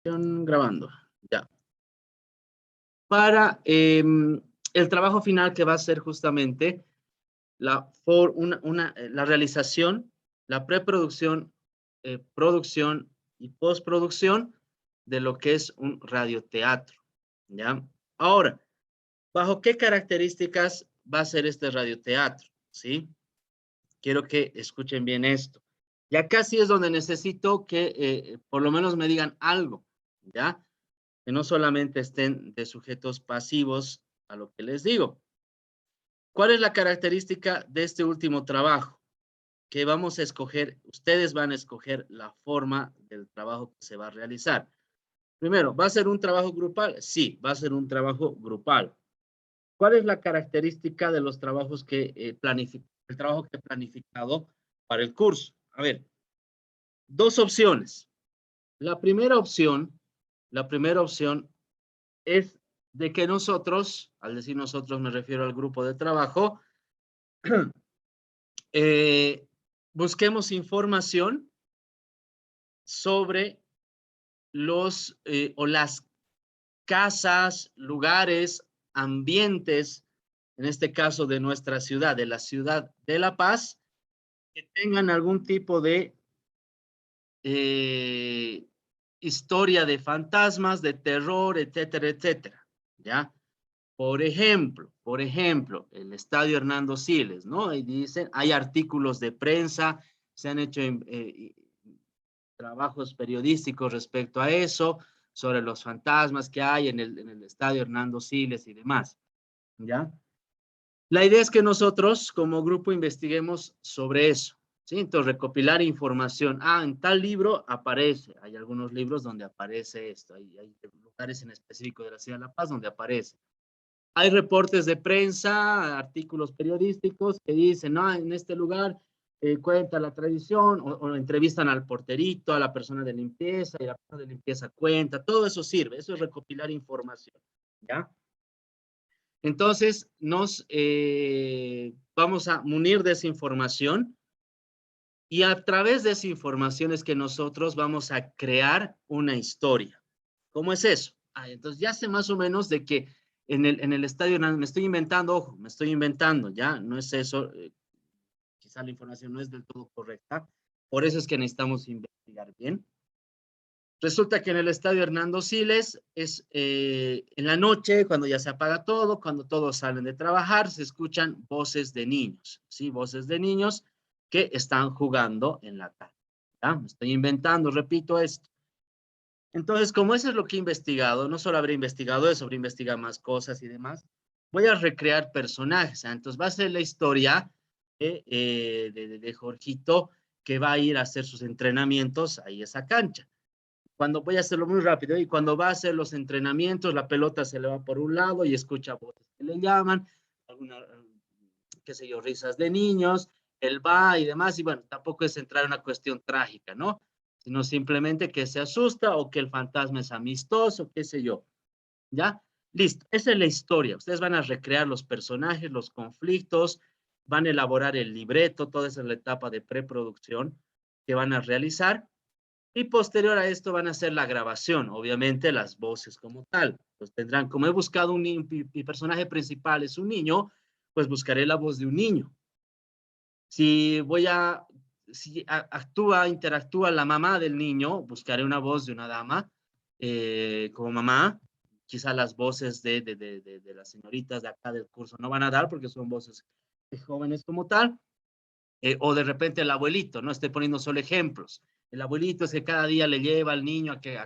Grabando, ya. Para el trabajo final que va a ser justamente la realización, la preproducción, producción y postproducción de lo que es un radioteatro, ¿ya? Ahora, ¿bajo qué características va a ser este radioteatro? ¿Sí? Quiero que escuchen bien esto. Y acá sí es donde necesito que por lo menos me digan algo, ¿ya? Que no solamente estén de sujetos pasivos a lo que les digo. ¿Cuál es la característica de este último trabajo? Que vamos a escoger, ustedes van a escoger la forma del trabajo que se va a realizar. Primero, ¿va a ser un trabajo grupal? Sí, va a ser un trabajo grupal. ¿Cuál es la característica de los trabajos que el trabajo que he planificado para el curso? A ver, dos opciones. La primera opción, la primera opción es de que nosotros, al decir nosotros me refiero al grupo de trabajo, eh, busquemos información sobre los o las casas, lugares, ambientes, en este caso de nuestra ciudad, de la ciudad de La Paz, que tengan algún tipo de eh, historia de fantasmas, de terror, etcétera, etcétera, ¿ya? Por ejemplo, el Estadio Hernando Siles, ¿no? Ahí dicen, hay artículos de prensa, se han hecho trabajos periodísticos respecto a eso, sobre los fantasmas que hay en el Estadio Hernando Siles y demás, ¿ya? La idea es que nosotros como grupo investiguemos sobre eso, ¿sí? Entonces, recopilar información. Ah, en tal libro aparece, hay algunos libros donde aparece esto, hay lugares en específico de la ciudad de La Paz donde aparece. Hay reportes de prensa, artículos periodísticos que dicen, no, en este lugar cuenta la tradición, o entrevistan al porterito, a la persona de limpieza, y la persona de limpieza cuenta, todo eso sirve, eso es recopilar información, ¿ya? Entonces, nos vamos a munir de esa información y a través de esa información es que nosotros vamos a crear una historia. ¿Cómo es eso? Ah, entonces ya sé más o menos de que en el estadio, me estoy inventando, ojo, me estoy inventando, ya, no es eso, quizá la información no es del todo correcta, por eso es que necesitamos investigar bien. Resulta que en el estadio Hernando Siles es en la noche, cuando ya se apaga todo, cuando todos salen de trabajar, se escuchan voces de niños, ¿sí? Voces de niños que están jugando en la calle. ¿Ya? Me estoy inventando, repito esto. Entonces, como eso es lo que he investigado, no solo habré investigado eso, habré investigado más cosas y demás, voy a recrear personajes. ¿Eh? Entonces, va a ser la historia de Jorgito que va a ir a hacer sus entrenamientos ahí a esa cancha. Cuando voy a hacerlo muy rápido y cuando va a hacer los entrenamientos, la pelota se le va por un lado y escucha voces que le llaman, alguna, qué sé yo, risas de niños, él va y demás, y bueno, tampoco es entrar en una cuestión trágica, ¿no? Sino simplemente que se asusta o que el fantasma es amistoso, qué sé yo, ¿ya? Listo, esa es la historia. Ustedes van a recrear los personajes, los conflictos, van a elaborar el libreto, toda esa es la etapa de preproducción que van a realizar y posterior a esto van a hacer la grabación, obviamente las voces como tal. Pues tendrán, como he buscado mi personaje principal es un niño, pues buscaré la voz de un niño. Si voy a, si interactúa la mamá del niño, buscaré una voz de una dama como mamá. Quizá las voces de las señoritas de acá del curso no van a dar porque son voces de jóvenes como tal. O de repente el abuelito, no estoy poniendo solo ejemplos. El abuelito es que cada día le lleva al niño a que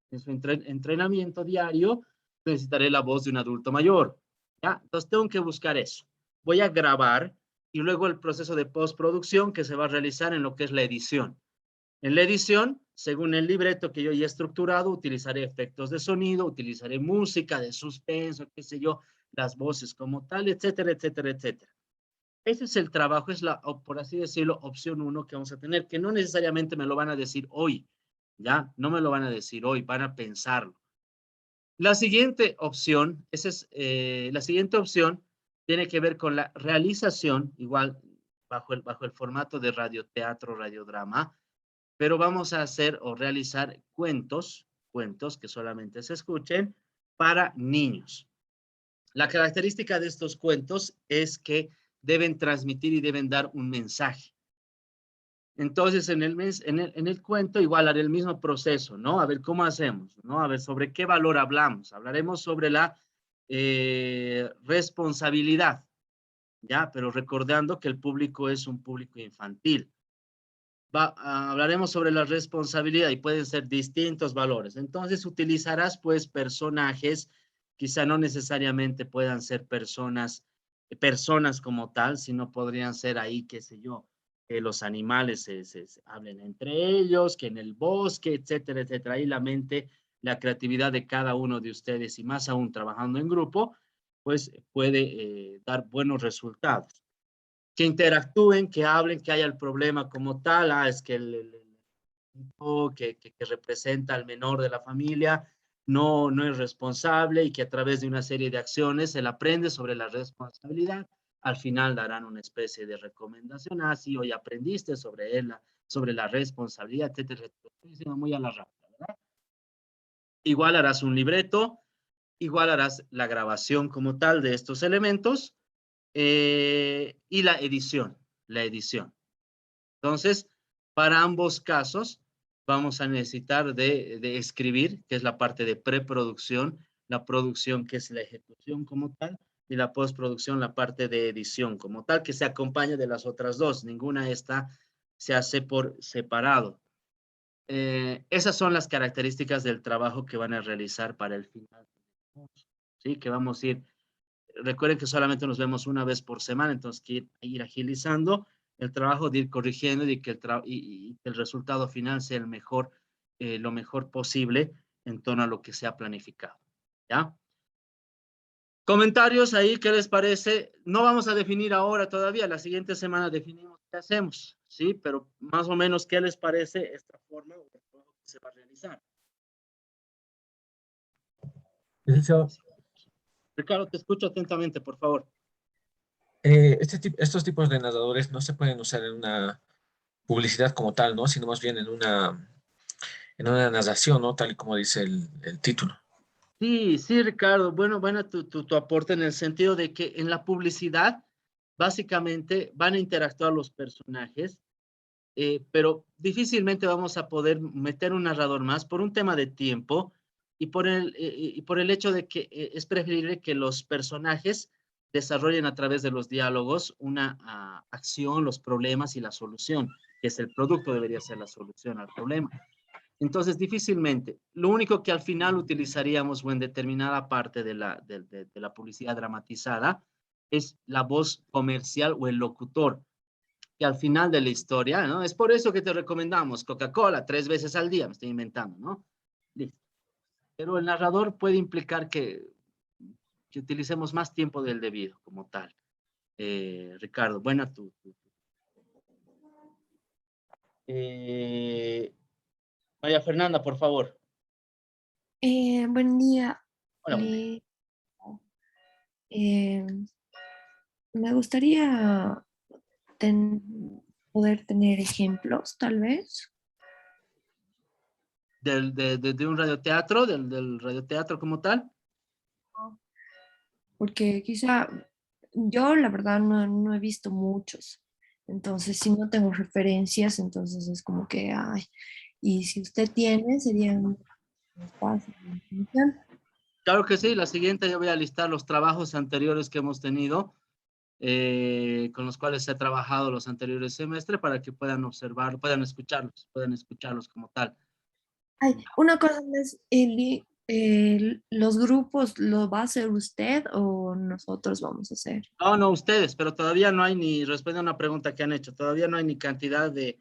en su entrenamiento diario necesitaré la voz de un adulto mayor. ¿Ya? Entonces tengo que buscar eso. Voy a grabar y luego el proceso de postproducción que se va a realizar en lo que es la edición. En la edición, según el libreto que yo ya he estructurado, utilizaré efectos de sonido, utilizaré música de suspenso, qué sé yo, las voces como tal, etcétera, etcétera, etcétera. Ese es el trabajo, es la, por así decirlo, opción 1 que vamos a tener, que no necesariamente me lo van a decir hoy, ¿ya? No me lo van a decir hoy, van a pensarlo. La siguiente opción, la siguiente opción tiene que ver con la realización, igual bajo el formato de radioteatro, radiodrama, pero vamos a hacer o realizar cuentos que solamente se escuchen para niños. La característica de estos cuentos es que deben transmitir y deben dar un mensaje. Entonces, en el cuento igual haré el mismo proceso, ¿no? A ver cómo hacemos, ¿no? A ver sobre qué valor hablamos. Hablaremos sobre la responsabilidad, ¿ya? Pero recordando que el público es un público infantil. Hablaremos sobre la responsabilidad y pueden ser distintos valores. Entonces utilizarás pues personajes, quizá no necesariamente puedan ser personas como tal, sino podrían ser ahí, qué sé yo, que los animales se hablen entre ellos, que en el bosque, etcétera, etcétera. Ahí la mente, la creatividad de cada uno de ustedes y más aún trabajando en grupo, pues puede dar buenos resultados. Que interactúen, que hablen, que haya el problema como tal, es que el tipo que representa al menor de la familia no es responsable y que a través de una serie de acciones él aprende sobre la responsabilidad. Al final darán una especie de recomendación, sí, hoy aprendiste sobre él, sobre la responsabilidad, etcétera, etcétera. Muy a la rápida, ¿verdad? Igual harás un libreto, igual harás la grabación como tal de estos elementos y la edición, la edición. Entonces, para ambos casos, vamos a necesitar de escribir, que es la parte de preproducción, la producción, que es la ejecución como tal, y la postproducción, la parte de edición como tal, que se acompaña de las otras dos. Ninguna esta se hace por separado. Esas son las características del trabajo que van a realizar para el final. ¿Sí? Que vamos a ir. Recuerden que solamente nos vemos una vez por semana, entonces que ir agilizando el trabajo, de ir corrigiendo y que y que el resultado final sea el mejor, lo mejor posible en torno a lo que se ha planificado. ¿Ya? Comentarios ahí, ¿qué les parece? No vamos a definir ahora todavía, la siguiente semana definimos qué hacemos, ¿sí? Pero más o menos, ¿qué les parece esta forma o el trabajo que se va a realizar? Licenciado, Ricardo, te escucho atentamente, por favor. estos tipos de nadadores no se pueden usar en una publicidad como tal, ¿no? Sino más bien en una narración, ¿no? Tal y como dice el título. Sí, sí, Ricardo. Bueno, tu aporte en el sentido de que en la publicidad, básicamente van a interactuar los personajes, pero difícilmente vamos a poder meter un narrador más por un tema de tiempo y por el hecho de que es preferible que los personajes desarrollen a través de los diálogos una acción, los problemas y la solución, que es el producto, debería ser la solución al problema. Entonces, difícilmente. Lo único que al final utilizaríamos o en determinada parte de la publicidad dramatizada es la voz comercial o el locutor, que al final de la historia, ¿no? Es por eso que te recomendamos Coca-Cola 3 veces al día, me estoy inventando, ¿no? Listo. Pero el narrador puede implicar que utilicemos más tiempo del debido como tal. Ricardo, buena Eh, María Fernanda, por favor. Buen día. Hola, buen día. Eh, eh, Me gustaría poder tener ejemplos, tal vez. De un radioteatro, del radioteatro como tal. Porque quizá yo, la verdad, no he visto muchos. Entonces, si no tengo referencias, entonces es como que, ay, y si usted tiene, sería más fácil. Claro que sí, la siguiente yo voy a listar los trabajos anteriores que hemos tenido, con los cuales he trabajado los anteriores semestres para que puedan observar, puedan escucharlos como tal. Ay, una cosa más, Eli, ¿los grupos lo va a hacer usted o nosotros vamos a hacer? No, no, ustedes, pero todavía no hay ni, responde a una pregunta que han hecho, todavía no hay ni cantidad de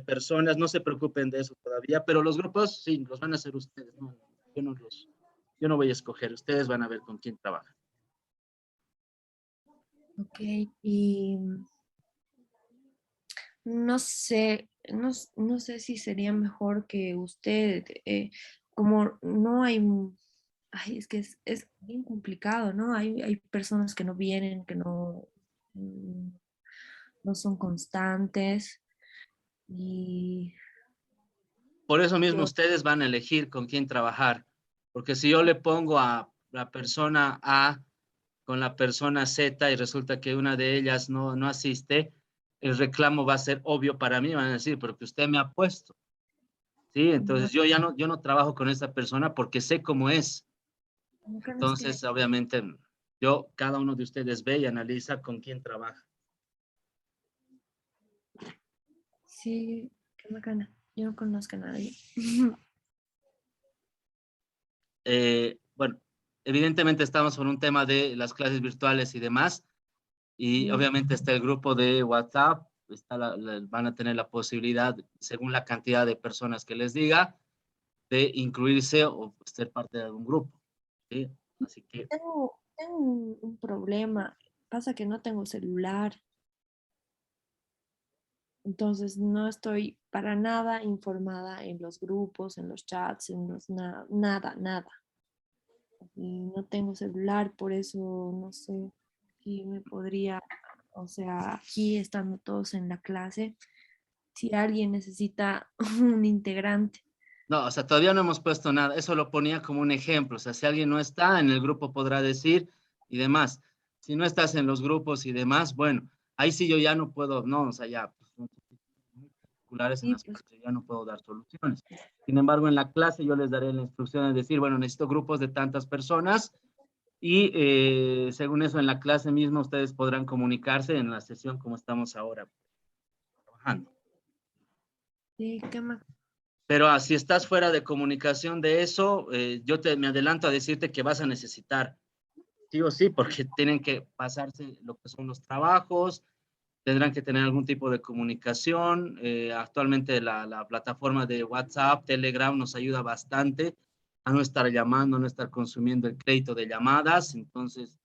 personas, no se preocupen de eso todavía, pero los grupos sí, los van a hacer ustedes, no, yo no voy a escoger, ustedes van a ver con quién trabajan. Ok, y no sé, no sé si sería mejor que usted, como no hay, ay, es que es bien complicado, ¿no? Hay personas que no vienen, que mm, no son constantes y Por eso mismo Yo- ustedes van a elegir con quién trabajar. Porque si yo le pongo a la persona A con la persona Z y resulta que una de ellas no asiste, el reclamo va a ser obvio para mí. Van a decir, pero que usted me ha puesto. ¿Sí? Entonces yo no trabajo con esa persona porque sé cómo es. nunca nos Entonces, obviamente, cada uno de ustedes ve y analiza con quién trabaja. Sí, qué bacana. Yo no conozco a nadie. Bueno, evidentemente estamos con un tema de las clases virtuales y demás, y obviamente está el grupo de WhatsApp, van a tener la posibilidad, según la cantidad de personas que les diga, de incluirse o ser parte de algún grupo. ¿Sí? Así que, Tengo un problema. Pasa que no tengo celular. Entonces no estoy para nada informada en los grupos, en los chats, en los nada. Y no tengo celular, por eso no sé si me podría, o sea, aquí estando todos en la clase, si alguien necesita un integrante. no, o sea, todavía no hemos puesto nada, eso lo ponía como un ejemplo, o sea, si alguien no está en el grupo podrá decir y demás. Si no estás en los grupos y demás, bueno, ahí sí yo ya no puedo, no, o sea, ya, pues, muy particulares en Sí, las pues cuales ya no puedo dar soluciones. Sin embargo, en la clase yo les daré la instrucción de decir, bueno, necesito grupos de tantas personas y según eso en la clase misma ustedes podrán comunicarse en la sesión como estamos ahora trabajando. sí, ¿qué más? Pero si estás fuera de comunicación de eso, me adelanto a decirte que vas a necesitar, sí o sí, porque tienen que pasarse lo que son los trabajos, tendrán que tener algún tipo de comunicación. Actualmente la plataforma de WhatsApp, Telegram nos ayuda bastante a no estar llamando, a no estar consumiendo el crédito de llamadas. Entonces,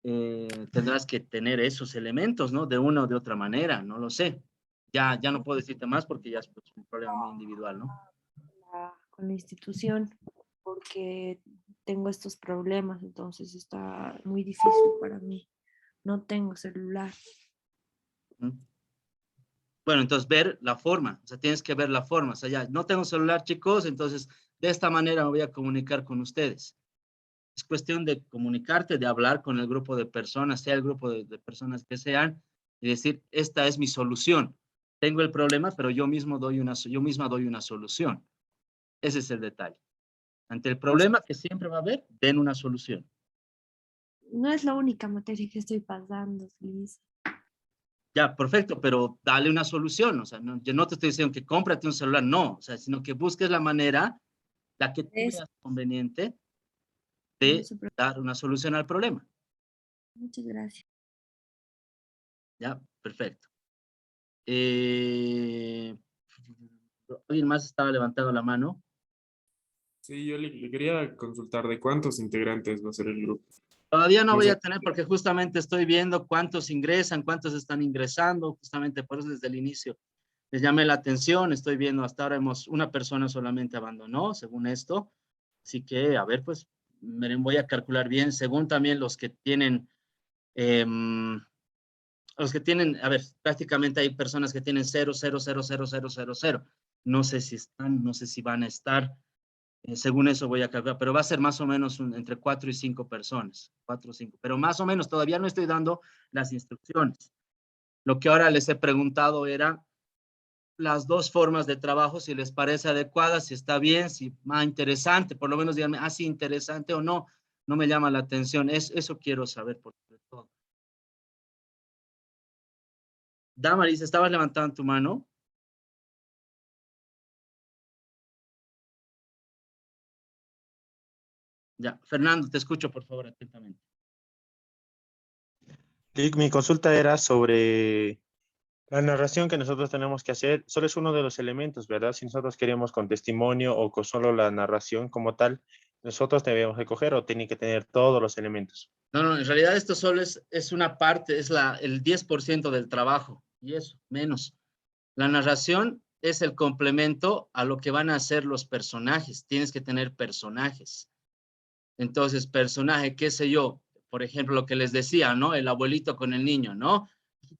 tendrás que tener esos elementos, ¿no? De una o de otra manera, no lo sé. Ya no puedo decirte más porque ya es pues, un problema muy individual, ¿no? Con la institución, porque tengo estos problemas, entonces está muy difícil para mí. No tengo celular. ¿Mm? Bueno, entonces ver la forma, o sea, tienes que ver la forma, o sea, ya no tengo celular, chicos, entonces de esta manera me voy a comunicar con ustedes. Es cuestión de comunicarte, de hablar con el grupo de personas, sea el grupo de personas que sean, y decir, esta es mi solución. Tengo el problema, pero yo misma doy una solución. Ese es el detalle. Ante el problema que siempre va a haber, den una solución. No es la única materia que estoy pasando, Liz. Ya, perfecto, pero dale una solución. O sea, yo no te estoy diciendo que cómprate un celular, no, o sea, sino que busques la manera, la que tú Es, veas conveniente, no de se preocupe. dar una solución al problema. Muchas gracias. Ya, perfecto. Eh, ¿Alguien más estaba levantando la mano? Sí, yo le quería consultar de cuántos integrantes va a ser el grupo. Todavía no No voy sé. a tener porque justamente estoy viendo cuántos ingresan, cuántos están ingresando, justamente por eso desde el inicio les llamé la atención. Estoy viendo hasta ahora una persona solamente abandonó, según esto. Así que, a ver, pues voy a calcular bien, según también los que tienen, a ver, prácticamente hay personas que tienen 0,0000000. No sé si están, no sé si van a estar. Según eso voy a calcular, pero va a ser más o menos entre 4 y 5 personas, 4 o 5, pero más o menos todavía no estoy dando las instrucciones. Lo que ahora les he preguntado era las dos formas de trabajo, si les parece adecuada, si está bien, si más interesante, por lo menos díganme, sí, interesante o no, no me llama la atención, eso quiero saber por todo. Damaris, ¿estabas levantando tu mano? Ya, Fernando, te escucho, por favor, atentamente. Lick, mi consulta era sobre la narración que nosotros tenemos que hacer. Solo es uno de los elementos, ¿verdad? Si nosotros queremos con testimonio o con solo la narración como tal, nosotros debemos recoger o tiene que tener todos los elementos. No, en realidad esto solo es una parte, es el 10% del trabajo, y eso, menos. La narración es el complemento a lo que van a hacer los personajes. Tienes que tener personajes. Entonces, personaje, qué sé yo, por ejemplo, lo que les decía, ¿no? El abuelito con el niño, ¿no?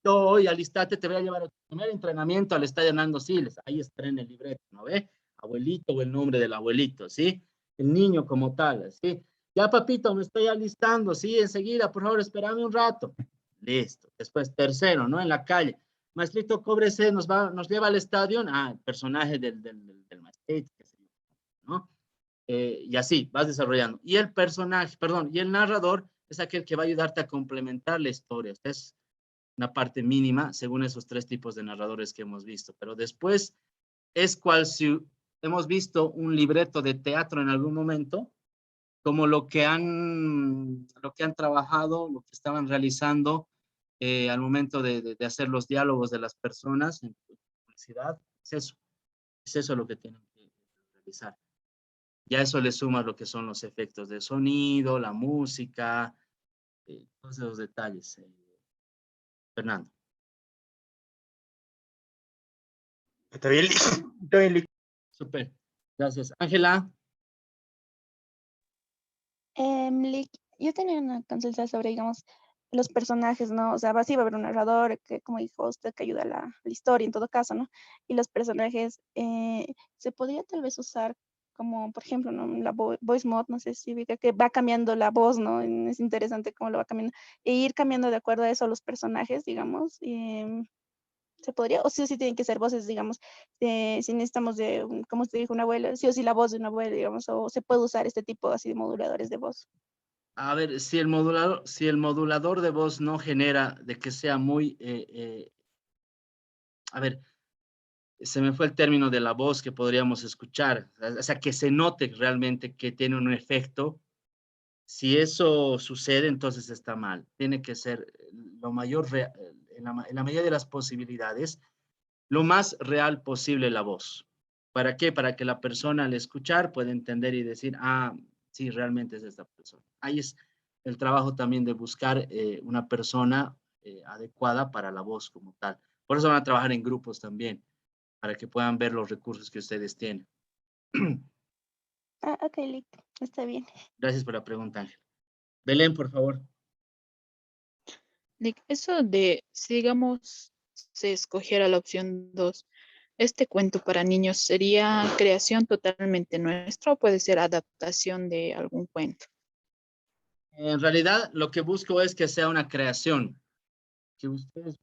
Hoy alistate, te voy a llevar a tu primer entrenamiento al Estadio Hernando Siles. Ahí está en el libreto, ¿no ve? abuelito o el nombre del abuelito, ¿sí? El niño como tal, ¿sí? Ya, papito, me estoy alistando, sí, enseguida, por favor, espérame un rato. Listo. Después, tercero, ¿no? En la calle. Maestrito, cóbrese, nos lleva al estadio. Ah, el personaje del maestrito, qué sé yo, ¿no? Y así, vas desarrollando. Y el personaje, perdón, y el narrador es aquel que va a ayudarte a complementar la historia. Es una parte mínima según esos tres tipos de narradores que hemos visto. Pero después es cual si hemos visto un libreto de teatro en algún momento, como lo que han trabajado, lo que estaban realizando al momento de hacer los diálogos de las personas en publicidad. Es eso lo que tienen que realizar. Ya eso le suma lo que son los efectos de sonido, la música, todos esos detalles. Fernando. Está bien, está bien, Lick. Súper. Gracias. Ángela. Yo tenía una consulta sobre, digamos, los personajes, ¿no? O sea, sí va a haber un narrador que, como dijo usted, que ayuda a la historia en todo caso, ¿no? Y los personajes, se podría tal vez usar como, por ejemplo, ¿no? La voice mod, no sé si ubica que va cambiando la voz, ¿no? Es interesante cómo lo va cambiando. E ir cambiando de acuerdo a eso los personajes, digamos. ¿Se podría? O sí o sí tienen que ser voces, digamos, si necesitamos de, como usted dijo, una abuela, sí o sí la voz de una abuela, digamos, o se puede usar este tipo así de moduladores de voz. A ver, si el modulador de voz no genera de que sea muy, a ver, se me fue el término de la voz que podríamos escuchar, o sea, que se note realmente que tiene un efecto. Si eso sucede, entonces está mal. Tiene que ser lo mayor, en la medida de las posibilidades, lo más real posible la voz. ¿Para qué? Para que la persona al escuchar pueda entender y decir, ah, sí, realmente es esta persona. Ahí es el trabajo también de buscar una persona adecuada para la voz como tal. Por eso van a trabajar en grupos también, para que puedan ver los recursos que ustedes tienen. Ah, ok, listo, está bien. Gracias por la pregunta, Ángel. Belén, por favor. Nick, eso de, si digamos, se escogiera la opción 2, ¿este cuento para niños sería creación totalmente nuestra o puede ser adaptación de algún cuento? En realidad, lo que busco es que sea una creación, que ustedes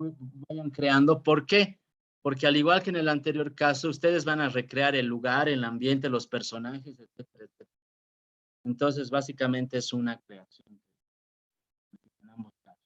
vayan creando. ¿Por qué? Porque al igual que en el anterior caso, ustedes van a recrear el lugar, el ambiente, los personajes, etcétera, etcétera. Entonces, básicamente es una creación. En ambos casos.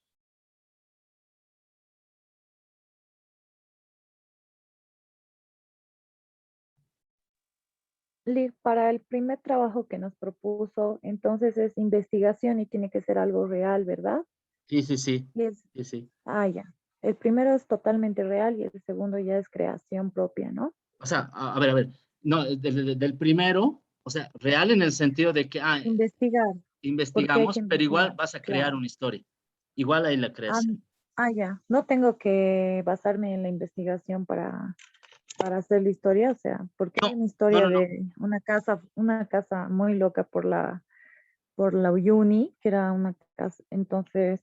Para el primer trabajo que nos propuso, entonces es investigación y tiene que ser algo real, ¿verdad? Sí, sí, sí, Y es, sí, sí. ya. El primero es totalmente real y el segundo ya es creación propia, ¿no? O sea, a ver, no, del primero, o sea, real en el sentido de que Investigar, porque hay que investigamos, pero igual investigar, vas a crear claro. una historia. Igual ahí la Ah, creación. ya. No tengo que basarme en la investigación para hacer la historia, o sea, porque No, hay una no, historia no, no. de una casa muy loca por la Uyuni, que era una casa, entonces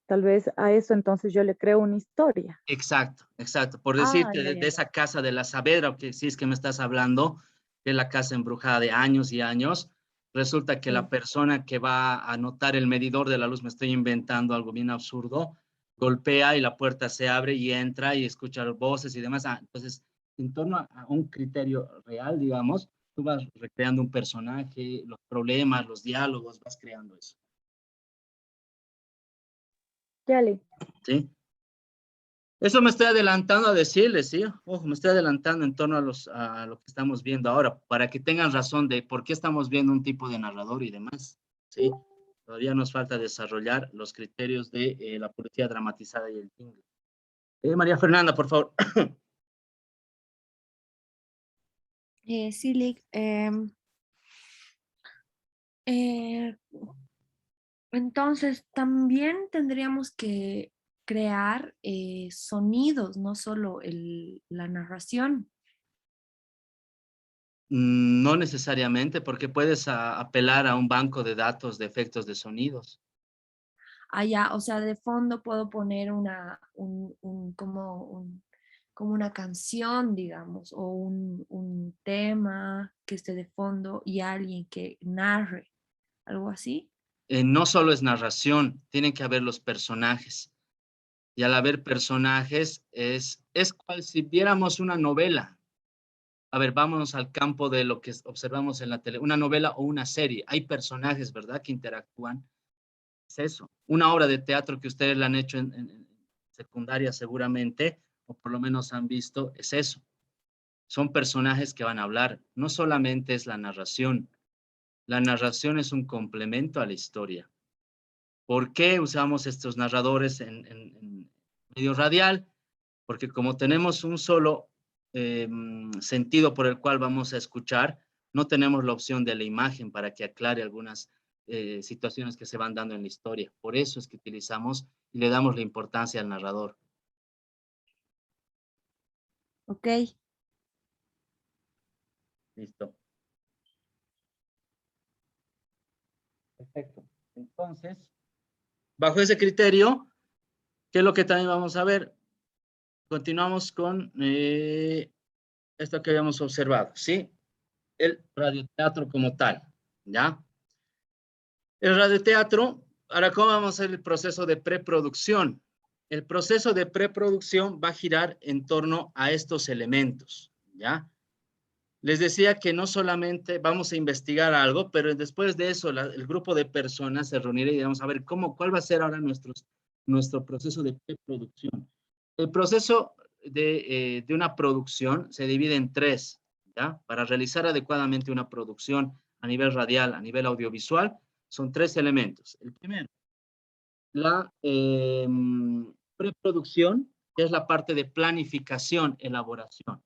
tal vez a eso entonces yo le creo una historia. Exacto, exacto. Por Ah, decirte, ya, de ya, ya. esa casa de la Saavedra, que sí es que me estás hablando, de la casa embrujada de años y años, resulta que la Sí. persona que va a anotar el medidor de la luz, me estoy inventando algo bien absurdo, golpea y la puerta se abre y entra y escucha voces y demás. Entonces, en torno a un criterio real, digamos, tú vas recreando un personaje, los problemas, los diálogos, vas creando eso. Yali, ¿Sí? Eso me estoy adelantando a decirles, ¿sí? Ojo, me estoy adelantando en torno a lo que estamos viendo ahora, para que tengan razón de por qué estamos viendo un tipo de narrador y demás, ¿sí? Todavía nos falta desarrollar los criterios de la poesía dramatizada y el jingle. María Fernanda, por favor. Sí, Lick, eh, entonces también tendríamos que crear sonidos, no solo la narración. No necesariamente, porque puedes apelar a un banco de datos de efectos de sonidos. Allá, o sea, de fondo puedo poner como una canción, digamos, o un tema que esté de fondo y alguien que narre, algo así. No solo es narración, tienen que haber los personajes. Y al haber personajes es cual si viéramos una novela. A ver, vámonos al campo de lo que observamos en la tele, una novela o una serie. Hay personajes, ¿verdad?, que interactúan. Es eso. Una obra de teatro que ustedes la han hecho en secundaria seguramente, o por lo menos han visto, es eso. Son personajes que van a hablar. No solamente es la narración. La narración es un complemento a la historia. ¿Por qué usamos estos narradores en medio radial? Porque como tenemos un solo sentido por el cual vamos a escuchar, no tenemos la opción de la imagen para que aclare algunas situaciones que se van dando en la historia. Por eso es que utilizamos y le damos la importancia al narrador. Ok. Listo. Perfecto. Entonces, bajo ese criterio, ¿qué es lo que también vamos a ver? Continuamos con esto que habíamos observado, ¿sí? El radioteatro como tal, ¿ya? El radioteatro, ahora, ¿cómo vamos a hacer el proceso de preproducción? El proceso de preproducción va a girar en torno a estos elementos, ¿ya? Les decía que no solamente vamos a investigar algo, pero después de eso el grupo de personas se reunirá y vamos a ver cuál va a ser ahora nuestro proceso de preproducción. El proceso de una producción se divide en tres, ¿ya? Para realizar adecuadamente una producción a nivel radial, a nivel audiovisual, son tres elementos. El primero, la preproducción, que es la parte de planificación, elaboración.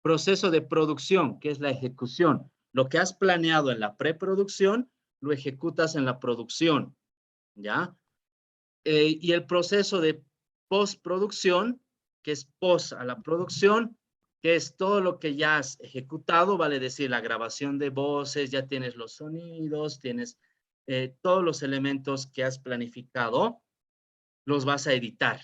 Proceso de producción, que es la ejecución. Lo que has planeado en la preproducción, lo ejecutas en la producción, ¿ya? Y el proceso de postproducción, que es post a la producción, que es todo lo que ya has ejecutado, vale decir, la grabación de voces, ya tienes los sonidos, tienes todos los elementos que has planificado, los vas a editar.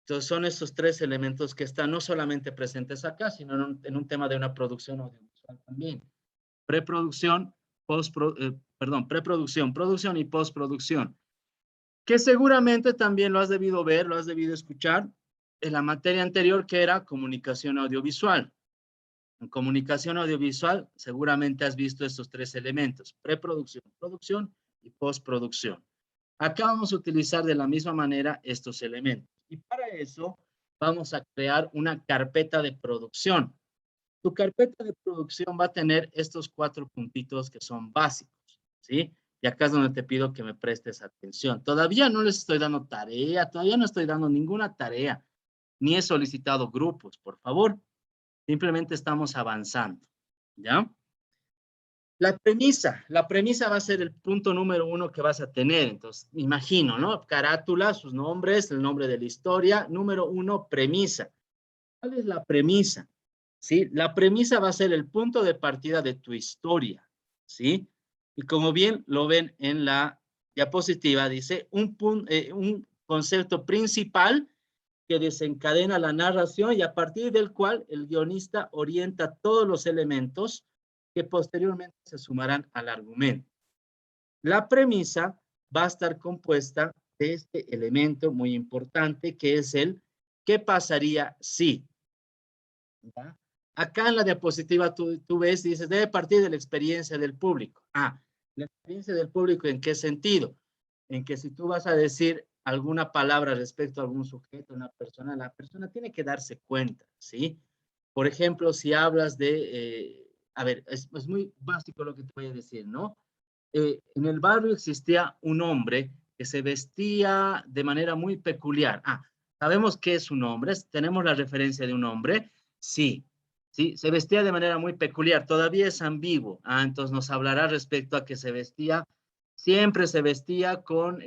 Entonces son estos tres elementos que están no solamente presentes acá, sino en un tema de una producción audiovisual también. Preproducción, preproducción, producción y postproducción. Que seguramente también lo has debido ver, lo has debido escuchar en la materia anterior, que era comunicación audiovisual. En comunicación audiovisual seguramente has visto estos tres elementos: preproducción, producción y postproducción. Acá vamos a utilizar de la misma manera estos elementos. Y para eso vamos a crear una carpeta de producción. Tu carpeta de producción va a tener estos 4 puntitos que son básicos, ¿sí? Y acá es donde te pido que me prestes atención. Todavía no les estoy dando tarea, todavía no estoy dando ninguna tarea, ni he solicitado grupos, por favor. Simplemente estamos avanzando, ¿ya? La premisa va a ser el punto número 1 que vas a tener. Entonces, imagino, ¿no? Carátula, sus nombres, el nombre de la historia. Número 1, premisa. ¿Cuál es la premisa? ¿Sí? La premisa va a ser el punto de partida de tu historia, ¿sí? Y como bien lo ven en la diapositiva, dice un concepto principal que desencadena la narración y a partir del cual el guionista orienta todos los elementos que posteriormente se sumarán al argumento. La premisa va a estar compuesta de este elemento muy importante que es el ¿qué pasaría si? ¿Ya? Acá en la diapositiva tú ves, dices, debe partir de la experiencia del público. Ah, la experiencia del público, ¿en qué sentido? En que si tú vas a decir alguna palabra respecto a algún sujeto, una persona, la persona tiene que darse cuenta, ¿sí? Por ejemplo, si hablas de, a ver, es muy básico lo que te voy a decir, ¿no? En el barrio existía un hombre que se vestía de manera muy peculiar. Ah, ¿sabemos qué es un hombre? ¿Tenemos la referencia de un hombre? Sí, sí, se vestía de manera muy peculiar. Todavía es ambiguo. Ah, entonces nos hablará respecto a que se vestía, siempre se vestía con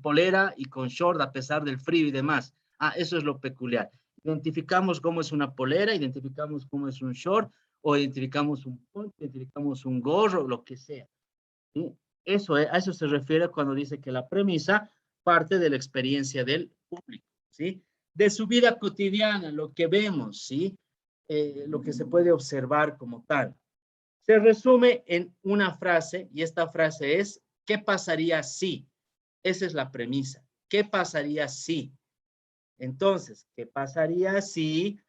polera y con short a pesar del frío y demás. Ah, eso es lo peculiar. Identificamos cómo es una polera, identificamos cómo es un short, o identificamos un poncho, identificamos un gorro, lo que sea. ¿Sí? Eso, a eso se refiere cuando dice que la premisa parte de la experiencia del público, ¿sí? de su vida cotidiana, lo que vemos, ¿sí? Lo que se puede observar como tal. Se resume en una frase, y esta frase es, ¿qué pasaría si? Esa es la premisa. ¿Qué pasaría si? Entonces, ¿qué pasaría si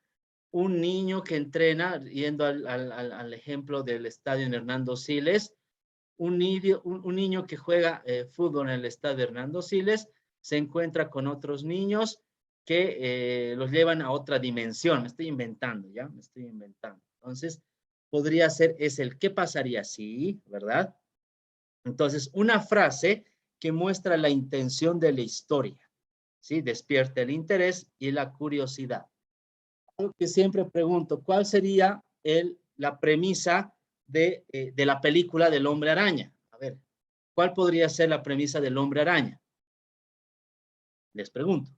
un niño que entrena, yendo al ejemplo del estadio en Hernando Siles, un niño que juega fútbol en el estadio Hernando Siles, se encuentra con otros niños que los llevan a otra dimensión? Me estoy inventando, ¿ya? Me estoy inventando. Entonces, podría ser, es el ¿qué pasaría si? ¿Verdad? Entonces, una frase que muestra la intención de la historia, ¿sí? Despierta el interés y la curiosidad. Algo que siempre pregunto, ¿cuál sería la premisa de la película del Hombre Araña? A ver, ¿cuál podría ser la premisa del Hombre Araña? Les pregunto.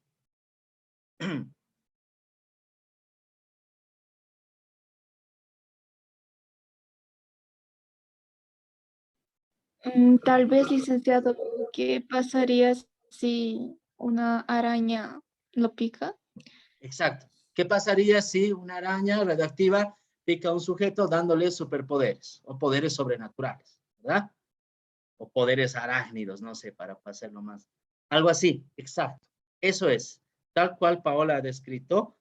Tal vez, licenciado, ¿qué pasaría si una araña lo pica? Exacto. ¿Qué pasaría si una araña radioactiva pica a un sujeto dándole superpoderes o poderes sobrenaturales, ¿verdad? O poderes arácnidos, no sé, para hacerlo más. Algo así, exacto. Eso es. Tal cual Paola ha descrito,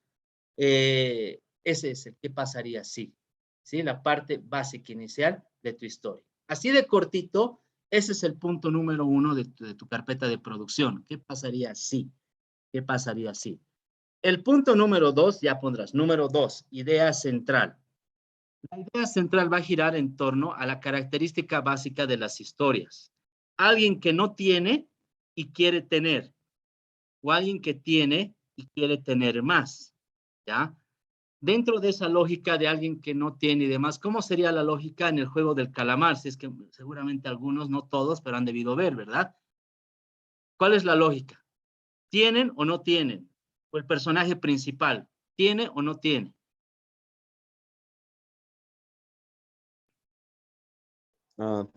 ese es el qué pasaría si, ¿sí? La parte básica inicial de tu historia. Así de cortito, ese es el punto número 1 de tu carpeta de producción. ¿Qué pasaría si? ¿Qué pasaría si? El punto número 2, ya pondrás, número 2, idea central. La idea central va a girar en torno a la característica básica de las historias. Alguien que no tiene y quiere tener, o alguien que tiene y quiere tener más, ¿ya? Dentro de esa lógica de alguien que no tiene y demás, ¿cómo sería la lógica en el juego del calamar? Si es que seguramente algunos, no todos, pero han debido ver, ¿verdad? ¿Cuál es la lógica? ¿Tienen o no tienen? O el personaje principal, ¿tiene o no tiene?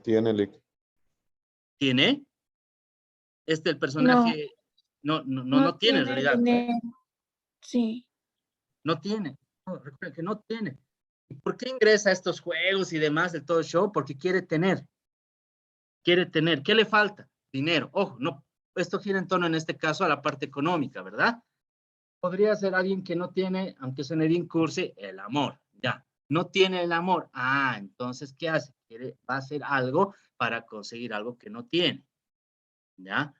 Tiene, Lick. ¿Tiene? El No, personaje no no tiene en tiene realidad. dinero. Sí. No tiene. No, recuerda que no tiene. ¿Y por qué ingresa a estos juegos y demás de todo el show? Porque quiere tener. Quiere tener. ¿Qué le falta? Dinero. Ojo, no, esto gira en torno en este caso a la parte económica, ¿verdad? Podría ser alguien que no tiene, aunque suene bien cursi, el amor. Ya. No tiene el amor. Ah, entonces, ¿qué hace? Va a hacer algo para conseguir algo que no tiene. ¿Ya?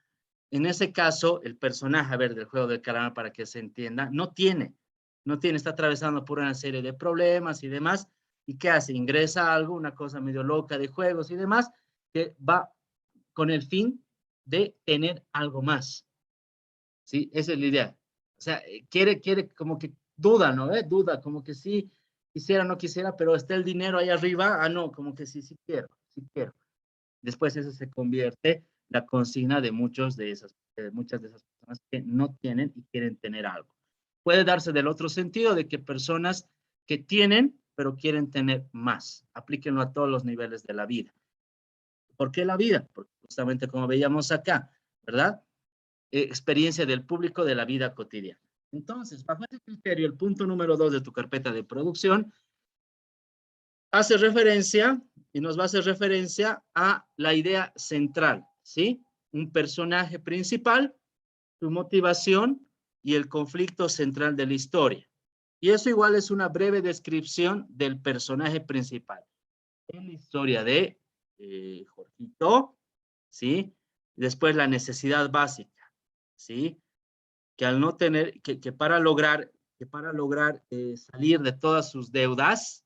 En ese caso, el personaje, a ver, del juego del calamar, para que se entienda, no tiene, está atravesando por una serie de problemas y demás. ¿Y qué hace? Ingresa algo, una cosa medio loca de juegos y demás, que va con el fin de tener algo más. ¿Sí? Esa es la idea. O sea, quiere como que duda, ¿no? Duda, como que sí, quisiera, no quisiera, pero está el dinero ahí arriba. Ah, no, como que sí, sí quiero, sí quiero. Después eso se convierte la consigna de muchas de esas personas que no tienen y quieren tener algo. Puede darse del otro sentido, de que personas que tienen, pero quieren tener más. Aplíquenlo a todos los niveles de la vida. ¿Por qué la vida? Porque justamente como veíamos acá, ¿verdad? Experiencia del público de la vida cotidiana. Entonces, bajo ese criterio, el punto número 2 de tu carpeta de producción hace referencia y nos va a hacer referencia a la idea central, ¿sí? Un personaje principal, su motivación y el conflicto central de la historia. Y eso igual es una breve descripción del personaje principal. En la historia de Jorgito, ¿sí? Después la necesidad básica, ¿sí? Que al no tener, que para lograr salir de todas sus deudas,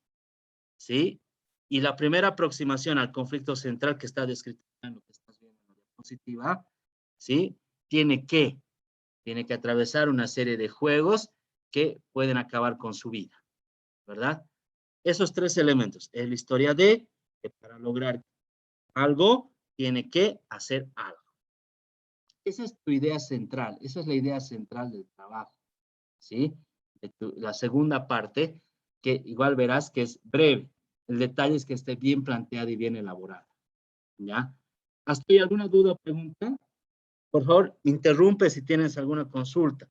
¿sí? Y la primera aproximación al conflicto central que está descrito en lo que estás viendo en la diapositiva, ¿sí? Tiene que atravesar una serie de juegos que pueden acabar con su vida, ¿verdad? Esos tres elementos. Es la historia de que para lograr algo tiene que hacer algo. Esa es tu idea central, esa es la idea central del trabajo, ¿sí? La segunda parte, que igual verás que es breve. El detalle es que esté bien planteada y bien elaborada, ¿ya? ¿Has tenido alguna duda o pregunta? Por favor, interrumpe si tienes alguna consulta.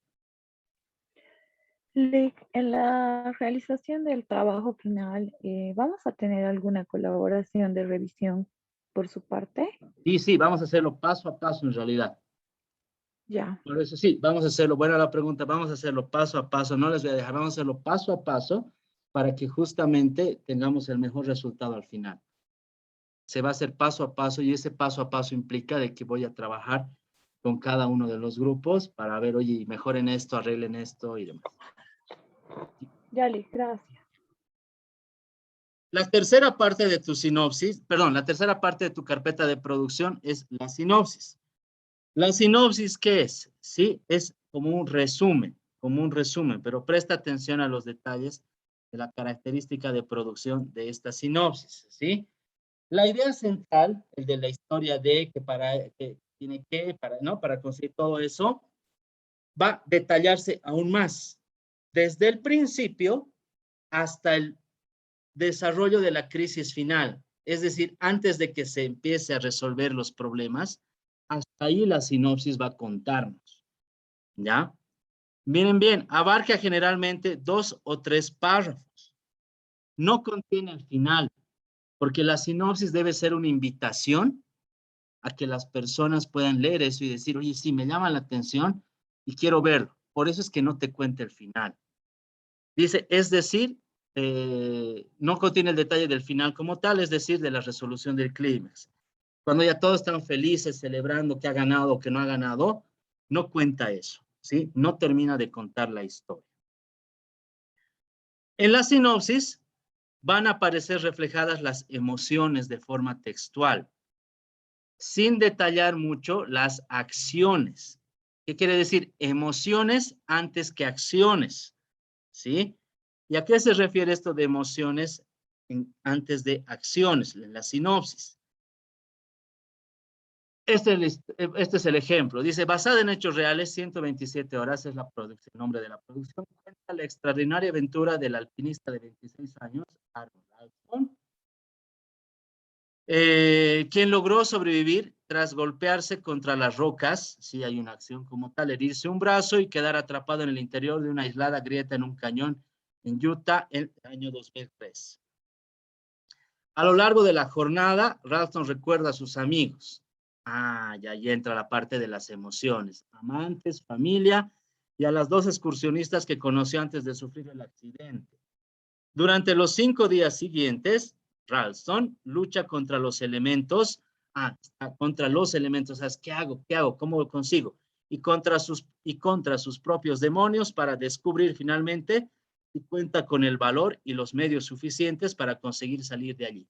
Lick, en la realización del trabajo final, ¿vamos a tener alguna colaboración de revisión por su parte? Sí, vamos a hacerlo paso a paso en realidad. Ya, Por eso sí, vamos a hacerlo, buena la pregunta, vamos a hacerlo paso a paso, no les voy a dejar, vamos a hacerlo paso a paso para que justamente tengamos el mejor resultado al final. Se va a hacer paso a paso y ese paso a paso implica de que voy a trabajar con cada uno de los grupos para ver, oye, mejoren esto, arreglen esto y demás. ya, Lick, gracias. La tercera parte de tu sinopsis, perdón, la tercera parte de tu carpeta de producción es la sinopsis. La sinopsis, ¿qué es? Sí, es como un resumen, pero presta atención a los detalles de la característica de producción de esta sinopsis, ¿sí? La idea central, el de la historia de que tiene que, para conseguir todo eso, va a detallarse aún más, desde el principio hasta el desarrollo de la crisis final, es decir, antes de que se empiece a resolver los problemas, hasta ahí la sinopsis va a contarnos, ¿ya? Miren bien, abarca generalmente 2 o 3 párrafos, no contiene el final, porque la sinopsis debe ser una invitación a que las personas puedan leer eso y decir, oye, sí, me llama la atención y quiero verlo. Por eso es que no te cuenta el final. Dice, es decir, no contiene el detalle del final como tal, es decir, de la resolución del clímax. Cuando ya todos están felices celebrando que ha ganado o que no ha ganado, no cuenta eso, ¿sí? No termina de contar la historia. En la sinopsis van a aparecer reflejadas las emociones de forma textual, sin detallar mucho las acciones. ¿Qué quiere decir? Emociones antes que acciones, ¿sí? ¿Y a qué se refiere esto de emociones antes de acciones? En la sinopsis. Este es el ejemplo. Dice, basada en hechos reales, 127 horas es el nombre de la producción. Cuenta la extraordinaria aventura del alpinista de 26 años, Arnold Alton, quien logró sobrevivir tras golpearse contra las rocas, sí hay una acción como tal, herirse un brazo y quedar atrapado en el interior de una aislada grieta en un cañón en Utah en el año 2003. A lo largo de la jornada, Ralston recuerda a sus amigos. Ya ahí entra la parte de las emociones. Amantes, familia y a las 2 excursionistas que conoció antes de sufrir el accidente. Durante los 5 días siguientes, Ralston lucha contra los elementos. Contra los elementos. ¿Sabes? ¿Qué hago? ¿Qué hago? ¿Cómo lo consigo? Y contra sus propios demonios para descubrir finalmente si cuenta con el valor y los medios suficientes para conseguir salir de allí.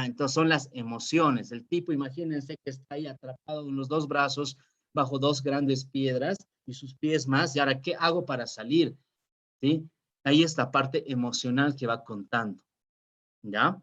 Entonces son las emociones. El tipo, imagínense que está ahí atrapado en los 2 brazos bajo 2 grandes piedras y sus pies más. ¿Y ahora qué hago para salir? ¿Sí? Ahí está la parte emocional que va contando. ¿Ya?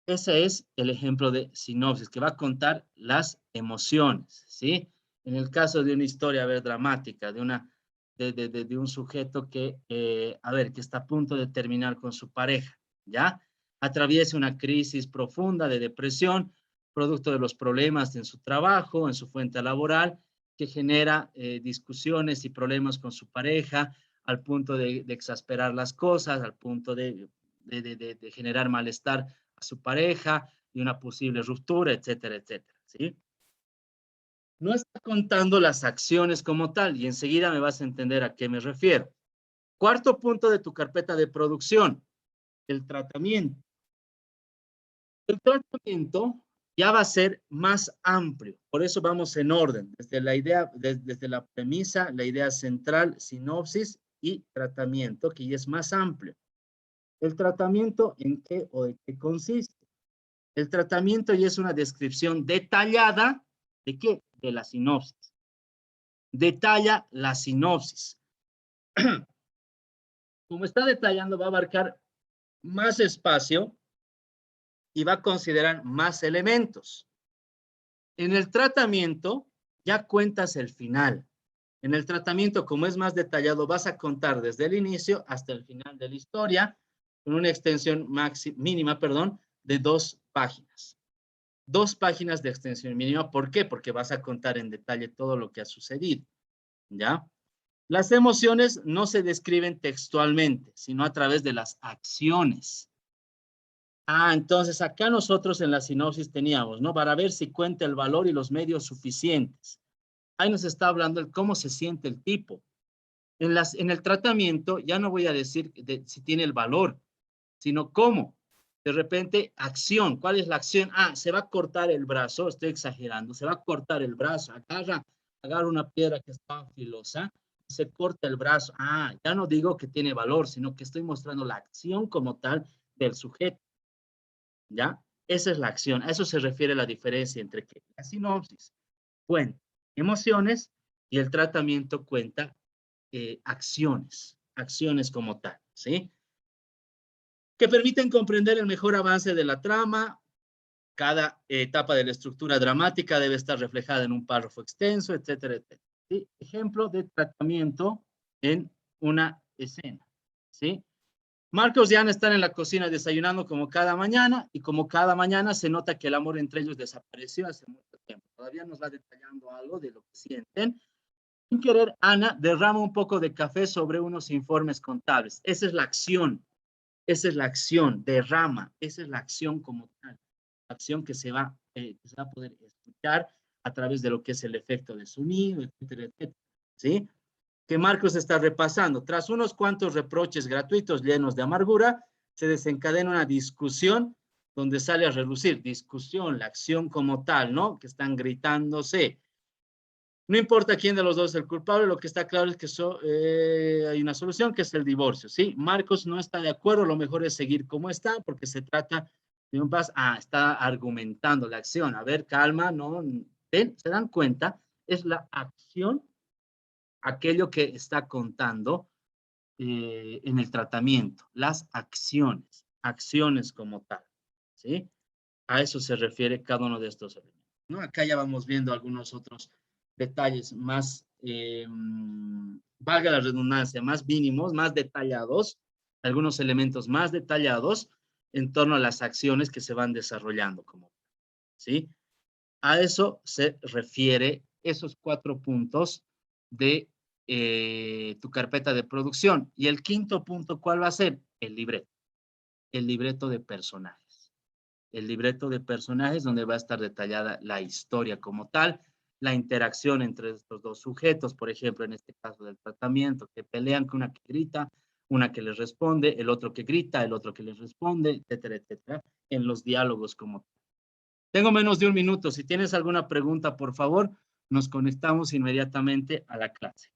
Ese es el ejemplo de sinopsis, que va a contar las emociones, ¿sí? En el caso de una historia, a ver, dramática, de un sujeto que, que está a punto de terminar con su pareja, ¿ya? Atraviesa una crisis profunda de depresión, producto de los problemas en su trabajo, en su fuente laboral, que genera discusiones y problemas con su pareja, al punto de exasperar las cosas, al punto de generar malestar a su pareja y una posible ruptura, etcétera, etcétera, ¿sí? No está contando las acciones como tal y enseguida me vas a entender a qué me refiero. Cuarto punto de tu carpeta de producción, el tratamiento. El tratamiento ya va a ser más amplio, por eso vamos en orden, desde la idea, desde la premisa, la idea central, sinopsis y tratamiento, que ya es más amplio. ¿El tratamiento en qué o de qué consiste? El tratamiento ya es una descripción detallada, ¿de qué? De la sinopsis. Detalla la sinopsis. Como está detallando, va a abarcar más espacio y va a considerar más elementos. En el tratamiento ya cuentas el final. En el tratamiento, como es más detallado, vas a contar desde el inicio hasta el final de la historia con una extensión mínima, de 2 páginas. 2 páginas de extensión mínima. ¿Por qué? Porque vas a contar en detalle todo lo que ha sucedido, ¿ya? Las emociones no se describen textualmente, sino a través de las acciones. Entonces acá nosotros en la sinopsis teníamos, ¿no? Para ver si cuenta el valor y los medios suficientes. Ahí nos está hablando el cómo se siente el tipo. En el tratamiento ya no voy a decir si tiene el valor, sino cómo. De repente, acción. ¿Cuál es la acción? Se va a cortar el brazo, estoy exagerando, se va a cortar el brazo. Agarra una piedra que está filosa, se corta el brazo. Ya no digo que tiene valor, sino que estoy mostrando la acción como tal del sujeto. ¿Ya? Esa es la acción. A eso se refiere la diferencia entre que la sinopsis cuenta emociones y el tratamiento cuenta acciones como tal, ¿sí? Que permiten comprender el mejor avance de la trama. Cada etapa de la estructura dramática debe estar reflejada en un párrafo extenso, etcétera, etcétera. ¿Sí? Ejemplo de tratamiento en una escena, ¿sí? Marcos y Ana están en la cocina desayunando como cada mañana, y como cada mañana se nota que el amor entre ellos desapareció hace mucho tiempo. Todavía nos va detallando algo de lo que sienten. Sin querer, Ana derrama un poco de café sobre unos informes contables. Esa es la acción. Esa es la acción, derrama. Esa es la acción como tal. La acción que se va a poder escuchar a través de lo que es el efecto de sonido, etcétera, etcétera. ¿Sí? Que Marcos está repasando. Tras unos cuantos reproches gratuitos llenos de amargura, se desencadena una discusión donde sale a relucir. Discusión, la acción como tal, ¿no? Que están gritándose. No importa quién de los dos es el culpable, lo que está claro es que hay una solución, que es el divorcio, ¿sí? Marcos no está de acuerdo, lo mejor es seguir como está, porque se trata de un paso. Está argumentando la acción. A ver, calma, ¿no? ¿Ven? ¿Se dan cuenta? Es la acción, aquello que está contando en el tratamiento, las acciones como tal, ¿sí? A eso se refiere cada uno de estos elementos, ¿no? Acá ya vamos viendo algunos otros detalles más, valga la redundancia, más mínimos, más detallados, algunos elementos más detallados en torno a las acciones que se van desarrollando, ¿sí? A eso se refiere esos 4 puntos de tu carpeta de producción. Y el quinto punto, ¿cuál va a ser? El libreto. El libreto de personajes. El libreto de personajes donde va a estar detallada la historia como tal, la interacción entre estos dos sujetos, por ejemplo, en este caso del tratamiento, que pelean con una que grita, una que les responde, el otro que grita, el otro que les responde, etcétera, etcétera, en los diálogos como tal. Tengo menos de 1 minuto. Si tienes alguna pregunta, por favor, nos conectamos inmediatamente a la clase.